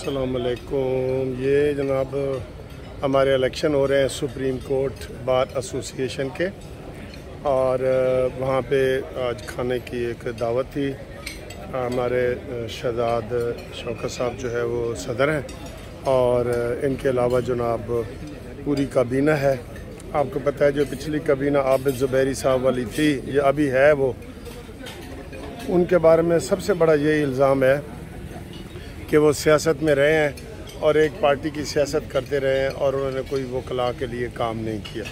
अस्सलाम वालेकुम। ये जनाब हमारे इलेक्शन हो रहे हैं सुप्रीम कोर्ट बार एसोसिएशन के, और वहाँ पे आज खाने की एक दावत थी। हमारे शहजाद शौकत साहब जो है वो सदर हैं, और इनके अलावा जनाब पूरी काबीना है। आपको पता है जो पिछली काबीना आबिद ज़ुबैरी साहब वाली थी, ये अभी है वो, उनके बारे में सबसे बड़ा ये इल्ज़ाम है कि वो सियासत में रहे हैं और एक पार्टी की सियासत करते रहे हैं और उन्होंने कोई वकला के लिए काम नहीं किया।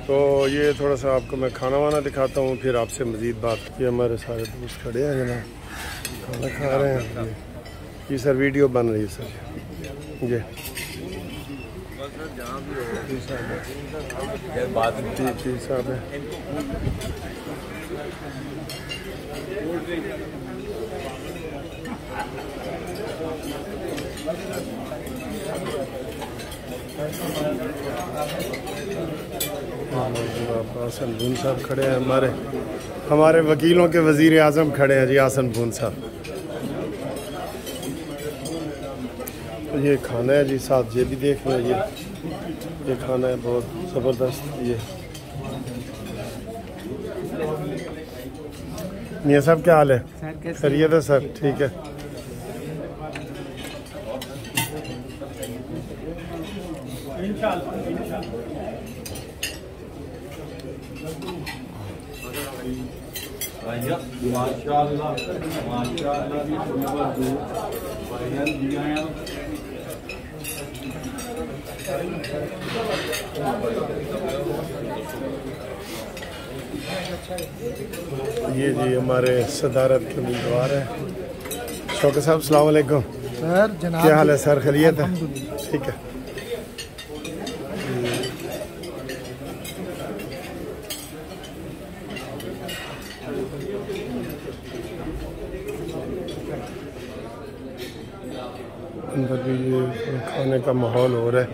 तो ये थोड़ा सा आपको मैं खाना वाना दिखाता हूँ, फिर आपसे मज़ीद बात। ये हमारे सारे दोस्त खड़े हैं जनाब, खाना खा रहे हैं। ये सर वीडियो बन रही है सर, ये ठीक साहब है। आसन भून साहब खड़े हैं, हमारे वकीलों के वज़ीर आज़म खड़े हैं जी, आसन भून साहब। ये खाना है जी, साथ ये भी देख रहे हैं, ये खाना है बहुत ज़बरदस्त। ये मियाँ साहब क्या हाल है? खैरियत है सर? ठीक है। माशाअल्लाह ये जी हमारे सदारत के उम्मीदवार हैं शौकत साहब। अस्सलाम वालेकुम सर। जनाब क्या हाल है सर? खैरियत है? ठीक है। अंदर भी ये खाने का माहौल हो रहा है।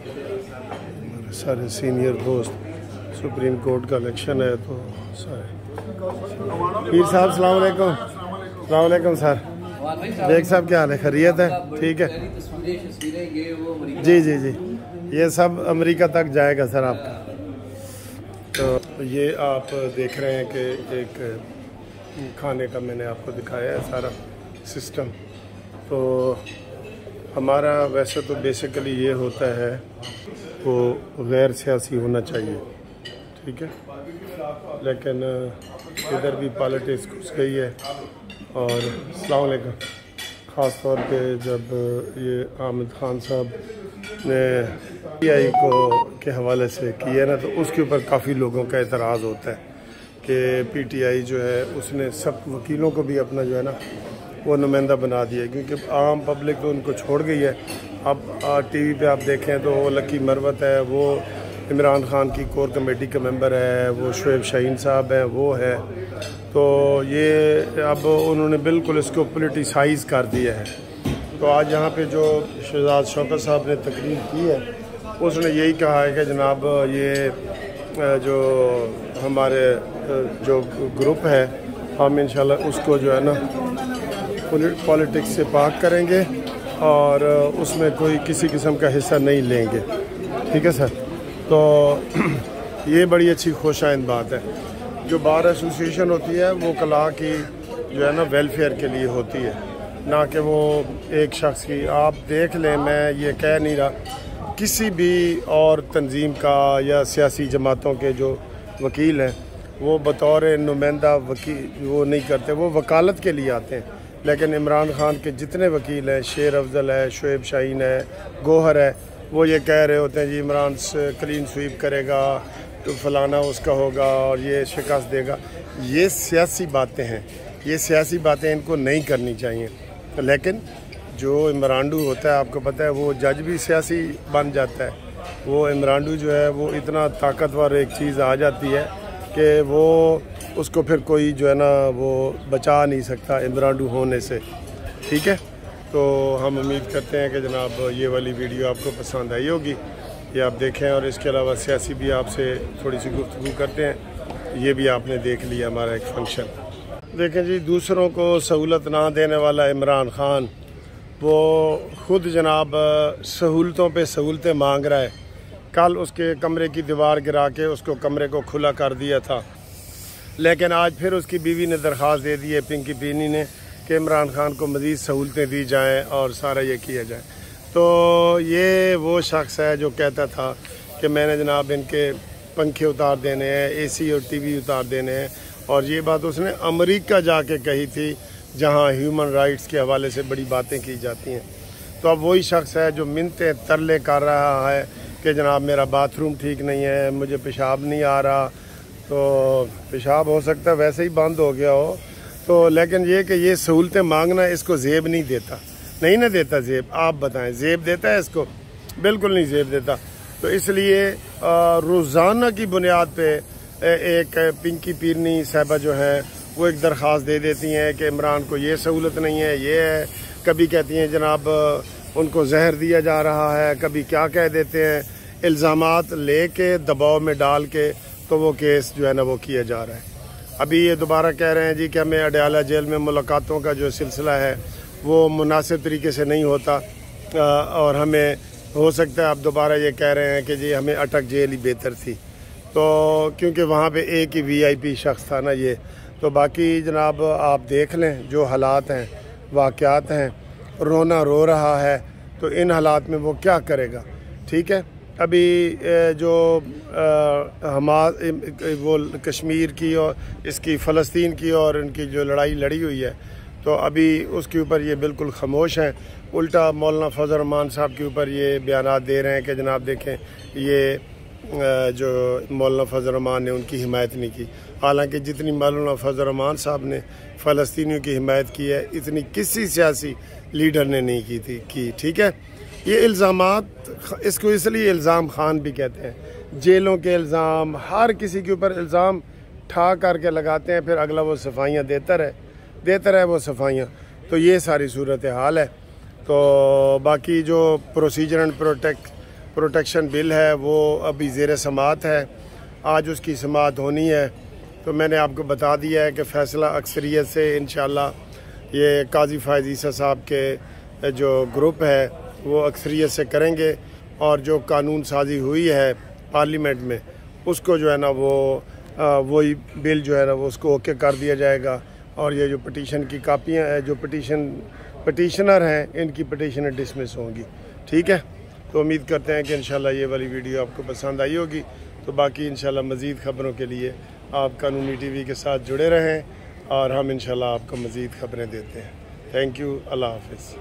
हमारे सारे सीनियर दोस्त, सुप्रीम कोर्ट का इलेक्शन है तो सारे। पीर साहब अस्सलाम वालेकुम। अस्सलाम वालेकुम सर। बेग साहब क्या हाल है? खैरियत है? ठीक है जी जी जी, ये सब अमेरिका तक जाएगा सर आपका। तो ये आप देख रहे हैं कि एक खाने का मैंने आपको दिखाया है सारा सिस्टम। तो हमारा वैसे तो बेसिकली ये होता है वो गैर सियासी होना चाहिए, ठीक है, लेकिन इधर भी पॉलिटिक्स घुस गई है। और अस्सलाम वालेकुम। ख़ास तौर पे जब ये आमिर खान साहब ने PTI को के हवाले से किया ना, तो उसके ऊपर काफ़ी लोगों का एतराज़ होता है कि PTI जो है उसने सब वकीलों को भी अपना जो है ना वो नुमाइंदा बना दिया, क्योंकि आम पब्लिक तो उनको छोड़ गई है। अब TV पे आप देखें तो वो लकी मरवत है, वो इमरान खान की कोर कमेटी का मेंबर है, वो शोएब शाहीन साहब है, वो है। तो ये अब उन्होंने बिल्कुल इसको पोलिटिसाइज़ कर दिया है। तो आज यहाँ पे जो शहजाद शौकत साहब ने तकरीर की है, उसने यही कहा है कि जनाब ये जो हमारे जो ग्रुप है, हम इंशाल्लाह उसको जो है ना पॉलिटिक्स से पाक करेंगे और उसमें कोई किसी किस्म का हिस्सा नहीं लेंगे, ठीक है सर। तो ये बड़ी अच्छी खुशाइंद बात है। जो बार एसोसिएशन होती है वो कला की जो है ना वेलफेयर के लिए होती है, ना कि वो एक शख्स की। आप देख लें, मैं ये कह नहीं रहा किसी भी और तंजीम का या सियासी जमातों के जो वकील हैं वो बतौर नुमाइंदा वकील वो नहीं करते, वो वकालत के लिए आते हैं। लेकिन इमरान खान के जितने वकील हैं, शेर अफजल है, शोएब शाहीन है, गोहर है, वो ये कह रहे होते हैं जी इमरान क्लीन स्वीप करेगा तो फलाना उसका होगा और ये शिकस्त देगा। ये सियासी बातें हैं, ये सियासी बातें इनको नहीं करनी चाहिए। लेकिन जो इमरानडू होता है, आपको पता है, वो जज भी सियासी बन जाता है। वो इमरानडू जो है वो इतना ताकतवर एक चीज़ आ जाती है कि वो उसको फिर कोई जो है ना वो बचा नहीं सकता इमरानडू होने से, ठीक है। तो हम उम्मीद करते हैं कि जनाब ये वाली वीडियो आपको पसंद आई होगी, ये आप देखें। और इसके अलावा सियासी भी आपसे थोड़ी सी गुफ्तगू करते हैं, ये भी आपने देख लिया हमारा एक फंक्शन। देखें जी, दूसरों को सहूलत ना देने वाला इमरान खान वो ख़ुद जनाब सहूलतों पे सहूलतें मांग रहा है। कल उसके कमरे की दीवार गिरा के उसको कमरे को खुला कर दिया था, लेकिन आज फिर उसकी बीवी ने दरख्वास्त दे दी है, पिंकी पीनी ने, कि इमरान खान को मज़ीद सहूलतें दी जाएँ और सारा ये किया जाए। तो ये वो शख्स है जो कहता था कि मैंने जनाब इनके पंखे उतार देने हैं, AC और TV उतार देने हैं, और ये बात उसने अमेरिका जाके कही थी जहाँ ह्यूमन राइट्स के हवाले से बड़ी बातें की जाती हैं। तो अब वही शख्स है जो मिन्नतें तरले कर रहा है कि जनाब मेरा बाथरूम ठीक नहीं है, मुझे पेशाब नहीं आ रहा। तो पेशाब हो सकता है वैसे ही बंद हो गया हो, तो लेकिन ये कि ये सहूलतें मांगना इसको जेब नहीं देता, नहीं ना देता जेब। आप बताएं, जेब देता है इसको? बिल्कुल नहीं जेब देता। तो इसलिए रोज़ाना की बुनियाद पे एक पिंकी पीरनी साहिबा जो है वो एक दरख्वास्त दे देती हैं कि इमरान को ये सहूलत नहीं है, ये है। कभी कहती हैं जनाब उनको जहर दिया जा रहा है, कभी क्या कह देते हैं, इल्ज़ामात लेके दबाव में डाल के तो वो केस जो है ना वो किया जा रहा है। अभी ये दोबारा कह रहे हैं जी कि हमें अडयाला जेल में मुलाकातों का जो सिलसिला है वो मुनासिब तरीके से नहीं होता, और हमें हो सकता है आप दोबारा ये कह रहे हैं कि जी हमें अटक जेल ही बेहतर थी। तो क्योंकि वहाँ पे एक ही VIP शख्स था ना ये। तो बाकी जनाब आप देख लें जो हालात हैं, वाक़यात हैं, रोना रो रहा है, तो इन हालात में वो क्या करेगा। ठीक है, अभी जो वो कश्मीर की और इसकी फ़लस्तीन की और इनकी जो लड़ाई लड़ी हुई है, तो अभी उसके ऊपर ये बिल्कुल खामोश हैं। उल्टा मौलाना फजल रहमान साहब के ऊपर ये बयानात दे रहे हैं कि जनाब देखें ये जो मौलाना फजल रहमान ने उनकी हिमायत नहीं की। हालांकि जितनी मौलाना फजल रहमान साहब ने फ़लस्तीनियों की हिमायत की है, इतनी किसी सियासी लीडर ने नहीं की थी की। ठीक है, ये इल्ज़ामात, इसको इसलिए इल्ज़ाम खान भी कहते हैं। जेलों के इल्ज़ाम, हर किसी के ऊपर इल्ज़ाम ठा करके लगाते हैं, फिर अगला वो सफाइयाँ देता रहे वो सफाइयाँ। तो ये सारी सूरत हाल है। तो बाकी जो प्रोसीजर एंड प्रोटेक्शन बिल है वो अभी ज़ेर समाअत है, आज उसकी समाअत होनी है। तो मैंने आपको बता दिया है कि फ़ैसला अक्सरियत से इंशाअल्लाह ये काजी फ़ायज़ ईसा साहब के जो ग्रुप है वो अक्सरियत से करेंगे, और जो कानून साजी हुई है पार्लियामेंट में उसको जो है ना वो वही बिल जो है ना वो उसको ओके कर दिया जाएगा। और ये जो पटिशन की कापियाँ हैं, जो पटिशनर हैं, इनकी पटिशनें डिसमिस होंगी। ठीक है, तो उम्मीद करते हैं कि इंशाल्लाह ये वाली वीडियो आपको पसंद आई होगी। तो बाकी इंशाल्लाह मज़ीद ख़बरों के लिए आप कानूनी TV के साथ जुड़े रहें, और हम इंशाल्लाह आपको मज़ीद ख़बरें देते हैं। थैंक यू, अल्लाह हाफ़िज़।